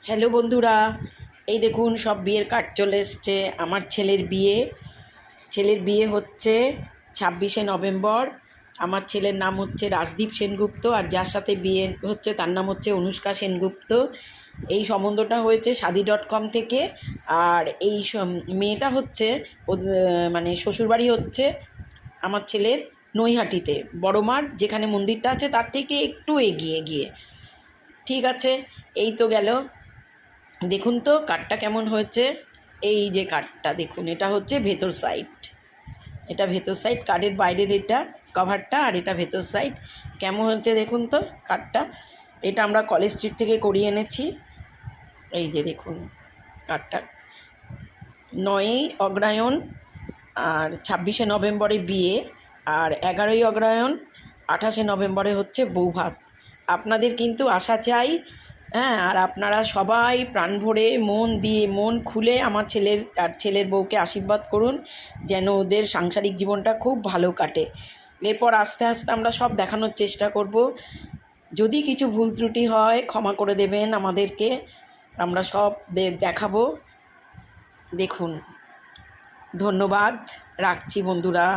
Hello বন্ধুরা, এই দেখুন সব বিয়ের কার্ড চলে এসছে। আমার ছেলের বিয়ে হচ্ছে 26শে নভেম্বর। আমার ছেলের নাম হচ্ছে রাজদীপ সেনগুপ্ত, আর যার সাথে বিয়ে হচ্ছে তার নাম হচ্ছে অনুষ্কা সেনগুপ্ত। এই সম্বন্ধটা হয়েছে shaadi.com থেকে। আর এই মেয়েটা হচ্ছে মানে শ্বশুরবাড়ি হচ্ছে আমার ছেলের নৈহাটিতে, বড়মার যেখানে মন্দিরটা আছে তার থেকে একটু এগিয়ে গিয়ে। ঠিক আছে, এই তো গেল। দেখুন তো কার্ডটা কেমন হয়েছে। এই যে কার্ডটা দেখুন, এটা হচ্ছে ভেতর সাইড, এটা ভেতর সাইড, কার্ডের বাইরের এটা কভারটা, আর এটা ভেতর সাইড। কেমন হচ্ছে দেখুন তো কার্ডটা। এটা আমরা কলেজ স্ট্রিট থেকে করিয়ে এনেছি। এই যে দেখুন কার্ডটা। 9ই অগ্রহায়ণ আর 26শে নভেম্বরে বিয়ে, আর 11ই অগ্রহায়ণ 28শে নভেম্বরে হচ্ছে বৌভাত। আপনাদের কিন্তু আশা চাই, হ্যাঁ। আর আপনারা সবাই প্রাণ ভরে মন দিয়ে মন খুলে আমার ছেলের বউকে আশীর্বাদ করুন, যেন ওদের সাংসারিক জীবনটা খুব ভালো কাটে। এরপর আস্তে আস্তে আমরা সব দেখানোর চেষ্টা করব। যদি কিছু ভুল ত্রুটি হয় ক্ষমা করে দেবেন আমাদেরকে, আমরা সব দেখাবো। দেখুন, ধন্যবাদ, রাখছি বন্ধুরা।